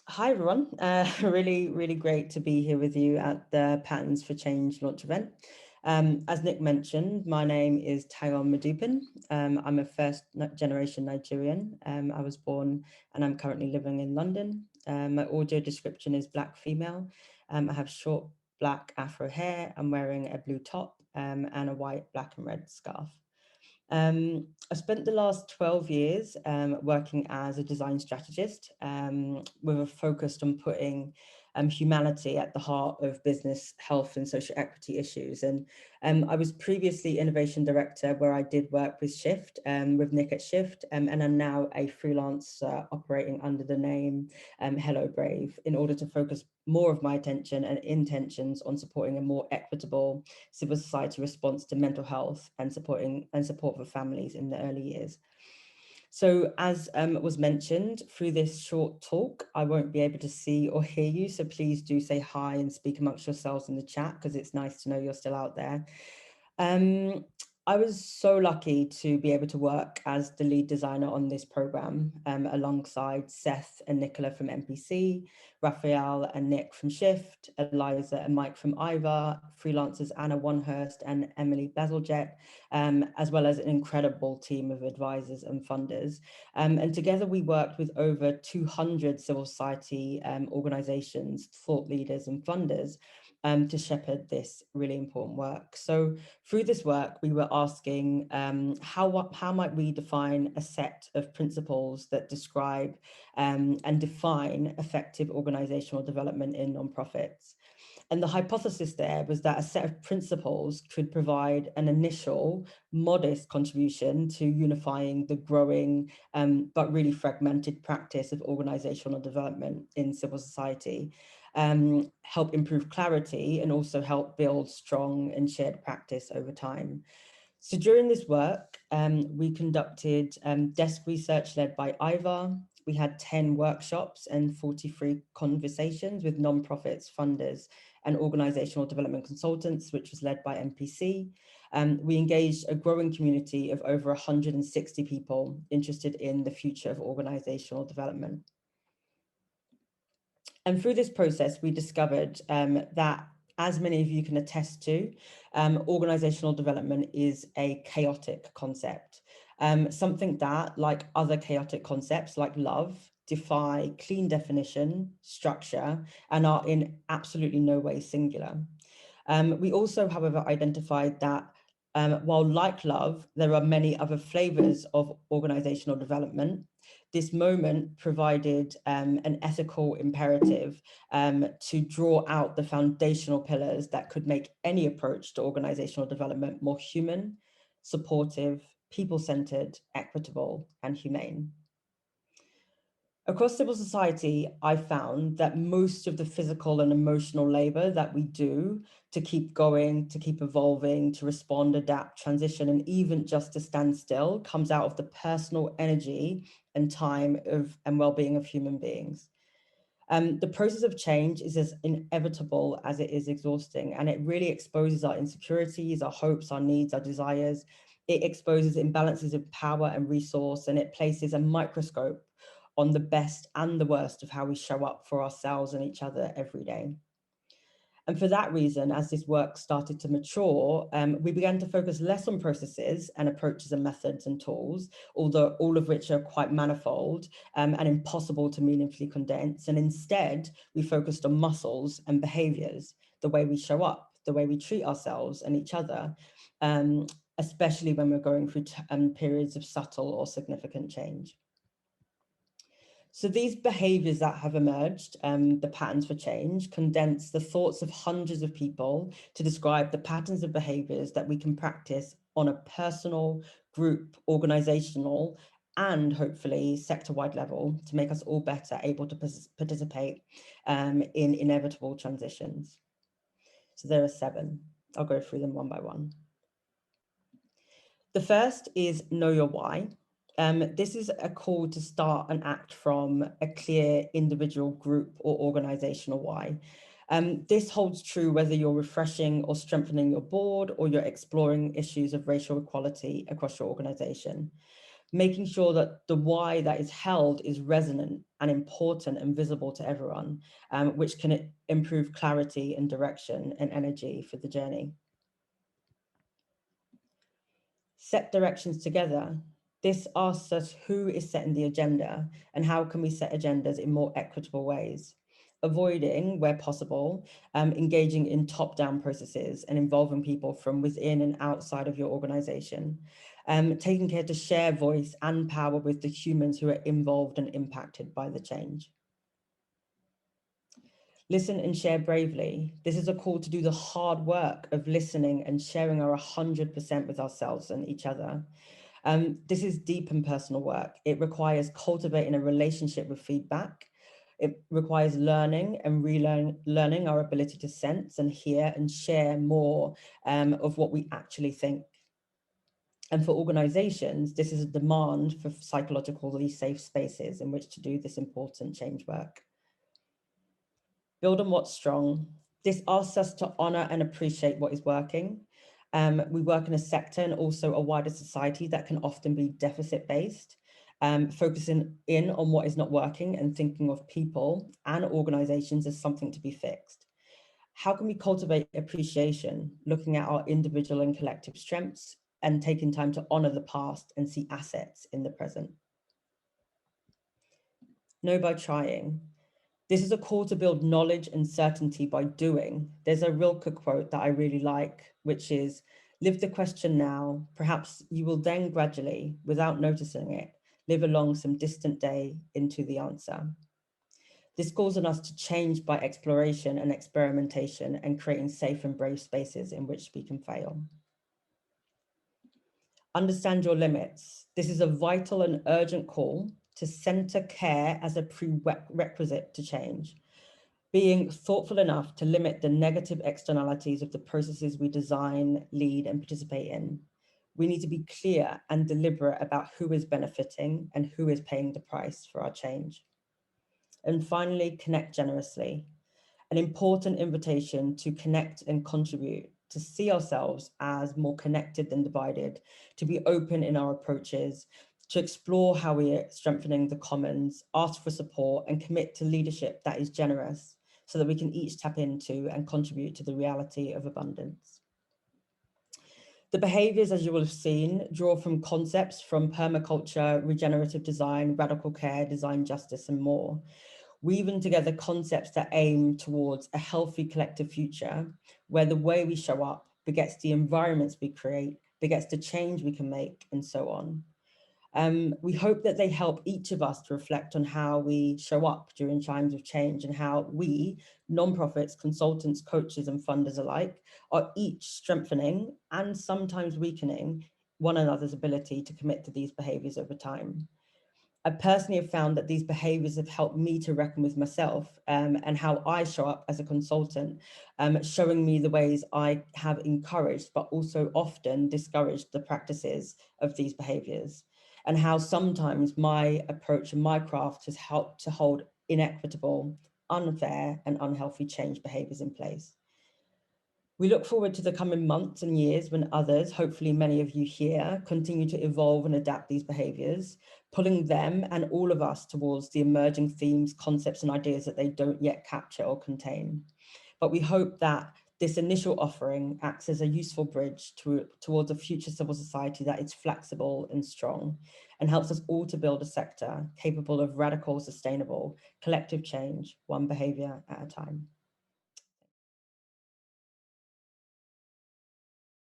Hi everyone, really great to be here with you at the Patterns for Change launch event. As Nick mentioned, my name is Tyrone Medupin. I'm a first generation Nigerian. I was born and I'm currently living in London. My audio description is black female. I have short black afro hair. I'm wearing a blue top and a white, black and red scarf. I spent the last 12 years working as a design strategist with a focus on putting humanity at the heart of business, health and social equity issues. And I was previously innovation director where I did work with Shift, with Nick at Shift, and I'm now a freelancer operating under the name Hello Brave in order to focus more of my attention and intentions on supporting a more equitable civil society response to mental health and support for families in the early years. So as was mentioned, through this short talk, I won't be able to see or hear you. So please do say hi and speak amongst yourselves in the chat because it's nice to know you're still out there. I was so lucky to be able to work as the lead designer on this program alongside Seth and Nicola from MPC, Raphael and Nick from Shift, Eliza and Mike from Iva, freelancers Anna Wanhurst and Emily Bazaljet, as well as an incredible team of advisors and funders. And together we worked with over 200 civil society organizations, thought leaders and funders to shepherd this really important work. So through this work, we were asking how might we define a set of principles that describe and define effective organizational development in nonprofits. And the hypothesis there was that a set of principles could provide an initial modest contribution to unifying the growing but really fragmented practice of organizational development in civil society, help improve clarity and also help build strong and shared practice over time. So during this work, we conducted desk research led by Ivar. We had 10 workshops and 43 conversations with nonprofits, funders, and organizational development consultants, which was led by MPC. We engaged a growing community of over 160 people interested in the future of organizational development. And through this process, we discovered that, as many of you can attest to, organizational development is a chaotic concept, something that, like other chaotic concepts like love, defy clean definition, structure, and are in absolutely no way singular. We also, however, identified that while like love, there are many other flavors of organizational development. This moment provided an ethical imperative to draw out the foundational pillars that could make any approach to organizational development more human, supportive, people-centered, equitable, and humane. Across civil society, I found that most of the physical and emotional labor that we do to keep going, to keep evolving, to respond, adapt, transition, and even just to stand still comes out of the personal energy and time and well-being of human beings. The process of change is as inevitable as it is exhausting, and it really exposes our insecurities, our hopes, our needs, our desires. It exposes imbalances of power and resource, and it places a microscope on the best and the worst of how we show up for ourselves and each other every day. And for that reason, as this work started to mature, we began to focus less on processes and approaches and methods and tools, although all of which are quite manifold and impossible to meaningfully condense. And instead, we focused on muscles and behaviors, the way we show up, the way we treat ourselves and each other, especially when we're going through periods of subtle or significant change. So these behaviors that have emerged, the patterns for change, condense the thoughts of hundreds of people to describe the patterns of behaviors that we can practice on a personal, group, organizational, and hopefully sector-wide level to make us all better able to participate in inevitable transitions. So there are 7. I'll go through them one by one. The first is know your why. This is a call to start and act from a clear individual, group, or organizational why. This holds true whether you're refreshing or strengthening your board or you're exploring issues of racial equality across your organization. making sure that the why that is held is resonant and important and visible to everyone, which can improve clarity and direction and energy for the journey. Set directions together. This asks us who is setting the agenda and how can we set agendas in more equitable ways, avoiding, where possible, engaging in top-down processes and involving people from within and outside of your organization, taking care to share voice and power with the humans who are involved and impacted by the change. Listen and share bravely. This is a call to do the hard work of listening and sharing our 100% with ourselves and each other. This is deep and personal work. It requires cultivating a relationship with feedback. It requires learning and relearning our ability to sense and hear and share more of what we actually think. And for organizations, this is a demand for psychologically safe spaces in which to do this important change work. Build on what's strong. This asks us to honor and appreciate what is working. We work in a sector and also a wider society that can often be deficit-based, focusing in on what is not working and thinking of people and organizations as something to be fixed. How can we cultivate appreciation, looking at our individual and collective strengths and taking time to honor the past and see assets in the present? Know by trying. This is a call to build knowledge and certainty by doing. There's a Rilke quote that I really like, which is, live the question now, perhaps you will then gradually, without noticing it, live along some distant day into the answer. This calls on us to change by exploration and experimentation and creating safe and brave spaces in which we can fail. Understand your limits. This is a vital and urgent call to center care as a prerequisite to change. Being thoughtful enough to limit the negative externalities of the processes we design, lead, and participate in. We need to be clear and deliberate about who is benefiting and who is paying the price for our change. And finally, connect generously. An important invitation to connect and contribute, to see ourselves as more connected than divided, to be open in our approaches, to explore how we are strengthening the commons, ask for support, and commit to leadership that is generous, so that we can each tap into and contribute to the reality of abundance. The behaviours, as you will have seen, draw from concepts from permaculture, regenerative design, radical care, design justice, and more, weaving together concepts that aim towards a healthy collective future, where the way we show up begets the environments we create, begets the change we can make, and so on. We hope that they help each of us to reflect on how we show up during times of change and how we, nonprofits, consultants, coaches, and funders alike, are each strengthening and sometimes weakening one another's ability to commit to these behaviours over time. I personally have found that these behaviours have helped me to reckon with myself and how I show up as a consultant, showing me the ways I have encouraged, but also often discouraged the practices of these behaviours, and how sometimes my approach and my craft has helped to hold inequitable, unfair, and unhealthy change behaviours in place. We look forward to the coming months and years when others, hopefully many of you here, continue to evolve and adapt these behaviours, pulling them and all of us towards the emerging themes, concepts, and ideas that they don't yet capture or contain. But we hope that this initial offering acts as a useful bridge towards a future civil society that is flexible and strong, and helps us all to build a sector capable of radical, sustainable, collective change, one behaviour at a time.